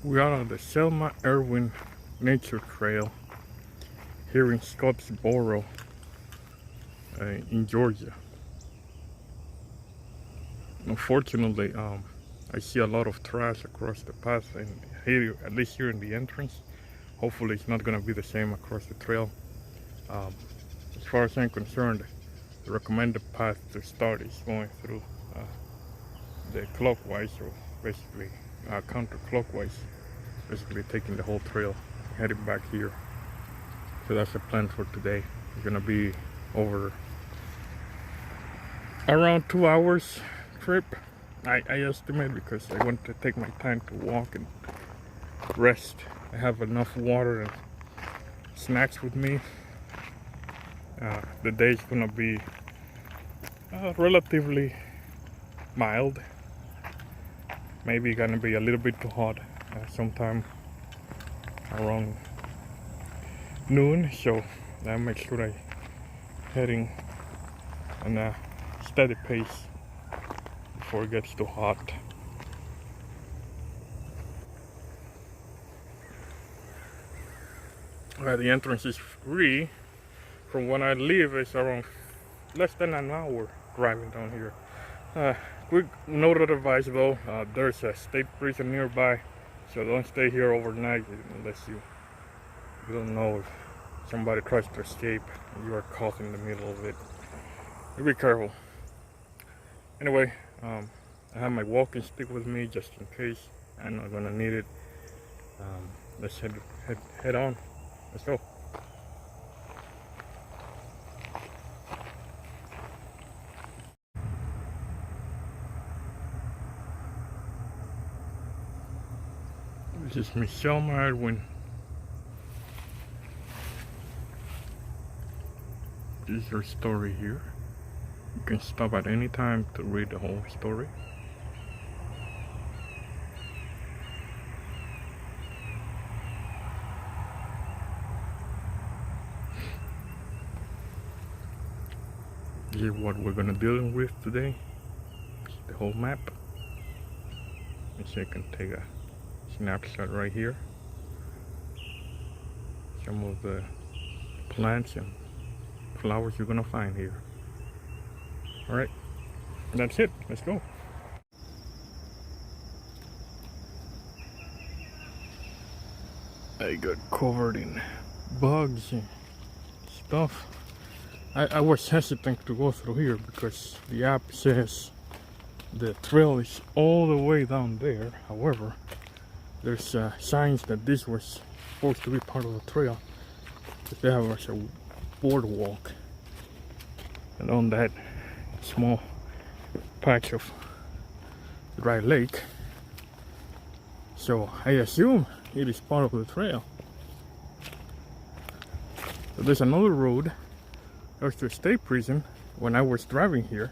We are on the Selma Erwin Nature Trail here in Scotsboro, in Georgia. Unfortunately, I see a lot of trash across the path, and here, at least here in the entrance. Hopefully, it's not going to be the same across the trail. As far as I'm concerned, the recommended path to start is going through the clockwise, or basically counterclockwise, basically taking the whole trail, heading back here. So that's the plan for today. It's gonna be over around 2 hours trip, I estimate, because I want to take my time to walk and rest. I have enough water and snacks with me. The day is gonna be relatively mild. Maybe gonna be a little bit too hot sometime around noon, so I make sure I heading on a steady pace before it gets too hot. The entrance is free. From when I live, it's around less than an hour driving down here. Quick note of advice though, there's a state prison nearby, so don't stay here overnight unless you don't know if somebody tries to escape and you are caught in the middle of it. Be careful. Anyway, I have my walking stick with me just in case. I'm not gonna need it. Let's head on. Let's go. This is Miss Selma Erwin. This is her story here. You can stop at any time to read the whole story. This is what we're gonna deal with today. The whole map. Let's see, I can take a snapshot right here. Some of the plants and flowers you're gonna find here. All right, that's it. Let's go. I got covered in bugs and stuff. I was hesitant to go through here because the app says the trail is all the way down there. However, there's signs that this was supposed to be part of the trail. There was a boardwalk, and on that small patch of dry lake. So I assume it is part of the trail. So there's another road. There's the state prison when I was driving here,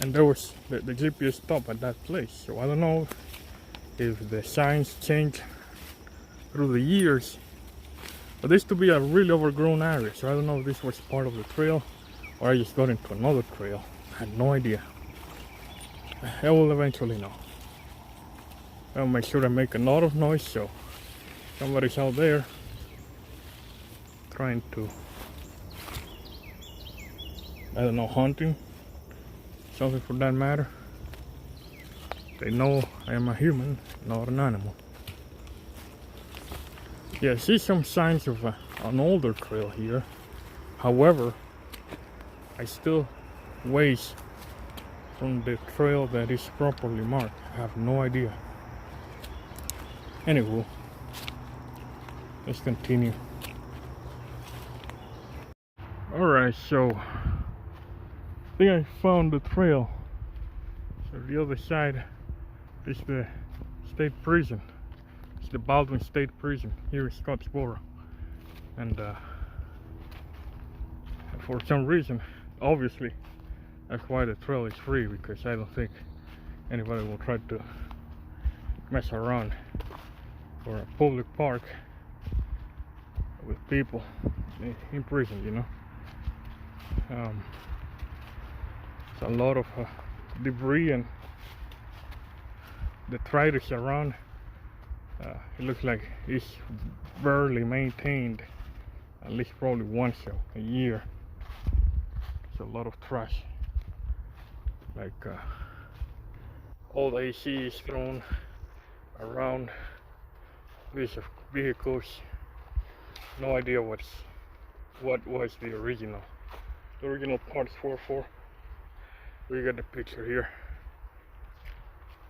and there was the GPS stop at that place. So I don't know if the signs change through the years, but this to be a really overgrown area, so I don't know if this was part of the trail or I just got into another trail. I had no idea. I will eventually know. I'll make sure I make a lot of noise so somebody's out there trying to, I don't know, hunting, something for that matter. They know I am a human, not an animal. Yeah, I see some signs of an older trail here. However, I still ways from the trail that is properly marked. I have no idea. Anywho, let's continue. Alright, so I think I found the trail. So the other side is the state prison. It's the Baldwin State Prison here in Scotsboro. And for some reason, obviously, that's why the trail is free, because I don't think anybody will try to mess around for a public park with people in prison, you know. It's a lot of debris and detritus around It looks like it's barely maintained, at least probably once a year. It's a lot of trash, like all the AC is thrown around these vehicles. No idea what was the original parts for. We got the picture here.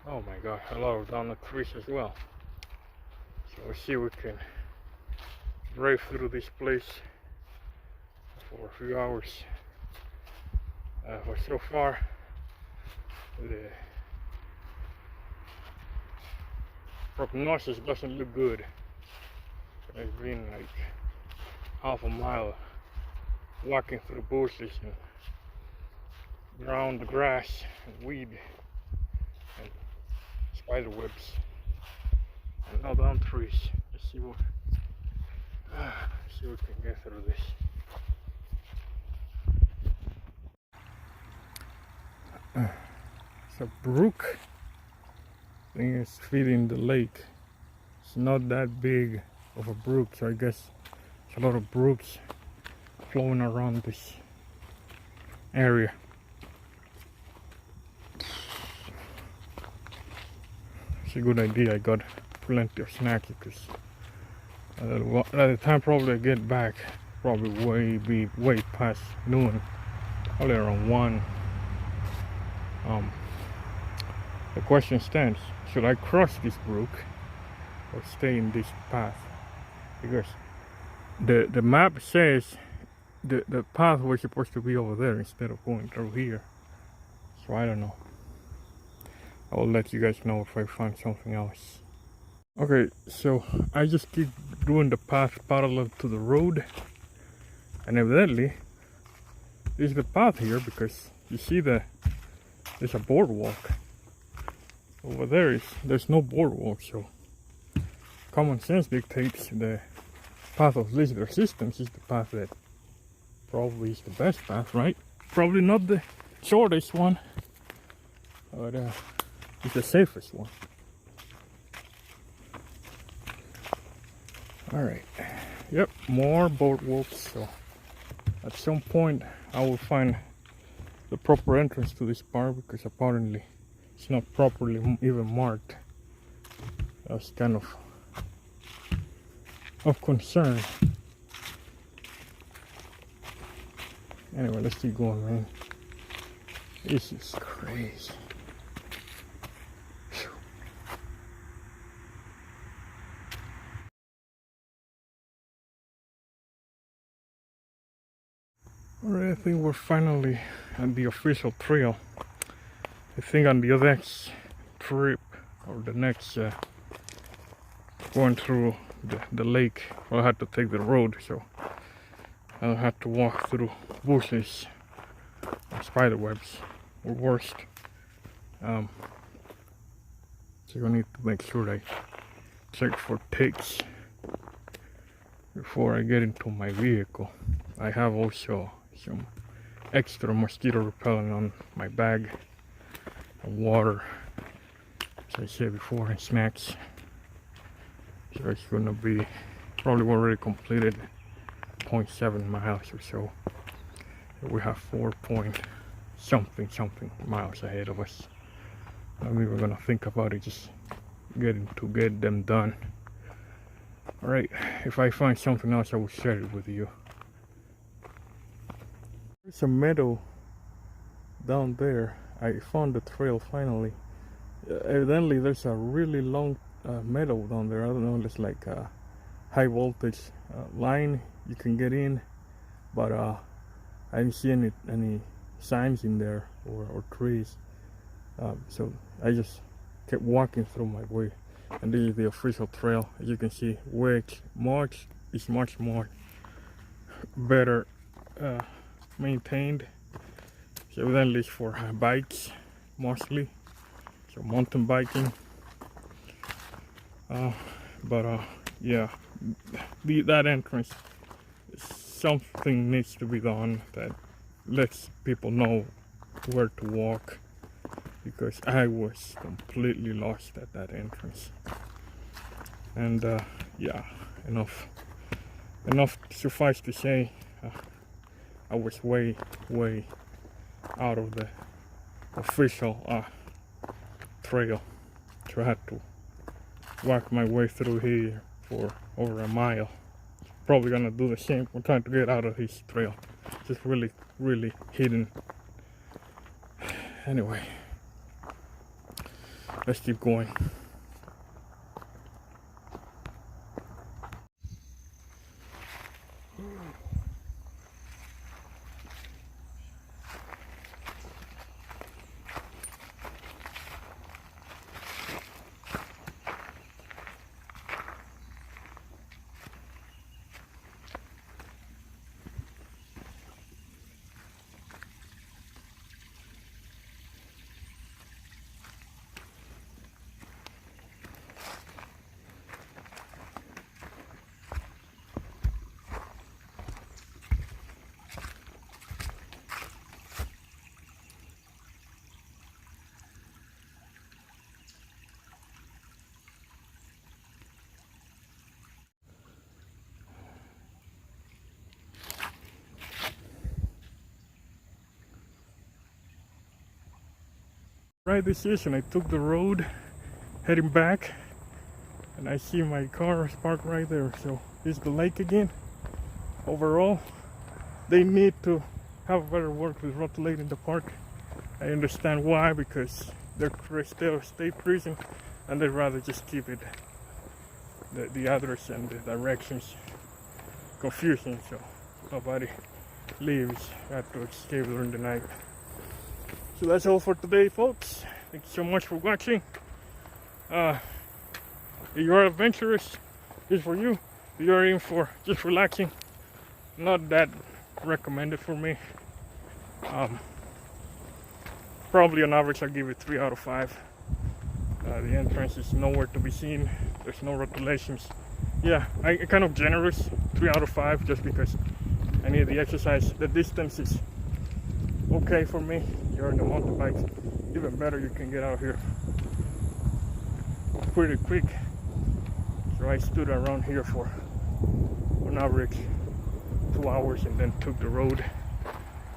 Oh my god, a lot of downed trees as well. So we'll see if we can drive through this place for a few hours. But so far, the prognosis doesn't look good. It's been like half a mile walking through bushes and around the grass and weed and spider webs and now down trees. Let's see what we can get through this. It's a brook. I think it's feeding the lake. It's not that big of a brook, so I guess it's a lot of brooks flowing around this area. It's a good idea. I got plenty of snacks because at the time probably I get back, probably be way past noon, probably around 1. The question stands: should I cross this brook or stay in this path? Because the map says the path was supposed to be over there instead of going through here. So I don't know. I will let you guys know if I find something else. Okay, so I just keep doing the path parallel to the road, and evidently this is the path here because you see there's a boardwalk. Over there's no boardwalk, so common sense dictates the path of least resistance is the path that probably is the best path, right? Probably not the shortest one, but it's the safest one. Alright, yep, more boardwalks, so at some point I will find the proper entrance to this part because apparently it's not properly even marked. That's kind of concern. Anyway, let's keep going, man. This is crazy. Alright, I think we're finally at the official trail. I think on the next trip or the next going through the lake, I'll have to take the road, so I'll have to walk through bushes and spider webs or worst. So I need to make sure I check for ticks before I get into my vehicle. I have also some extra mosquito repellent on my bag, and water, as I said before, and snacks. So it's gonna be probably already completed 0.7 miles or so. We have 4 point something miles ahead of us. We were gonna think about it, just get them done. Alright, if I find something else I will share it with you. There's a meadow down there. I found the trail finally. Evidently there's a really long meadow down there. I don't know, it's like a high voltage line you can get in, but I didn't see any signs in there or trees. So I just kept walking through my way, and this is the official trail. As you can see, is much more better maintained. So evidently it's for bikes mostly, so mountain biking. Yeah, that entrance, something needs to be done that lets people know where to walk, because I was completely lost at that entrance. And yeah, enough suffice to say, I was way out of the official trail, so I had to walk my way through here for over a mile. Probably gonna do the same. We're trying to get out of this trail. Just really hidden. Anyway, let's keep going. Right decision. I took the road heading back, and I see my car is parked right there. So this is the lake again. Overall, they need to have better work with rotoulating the park. I understand why, because they're still state prison and they'd rather just keep it the address and the directions confusing, so nobody leaves after escape during the night. So that's all for today, folks. Thank you so much for watching. If you are adventurous, this is for you. If you are in for just relaxing, not that recommended for me. Probably on average I'll give it 3 out of 5. The entrance is nowhere to be seen. There's no rotulations. Yeah, I kind of generous, 3 out of 5, just because I need the exercise. The distance is okay for me. You're on the mountain bikes, even better, you can get out here pretty quick. So I stood around here for on average 2 hours and then took the road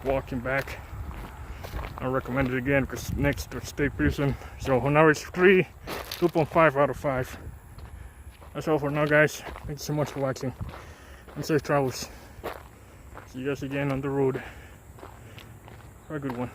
walking back. I recommend it again because next to state prison. So on average 2.5 out of 5. That's all for now, guys. Thank you so much for watching, and safe travels. See you guys again on the road. Have a good one.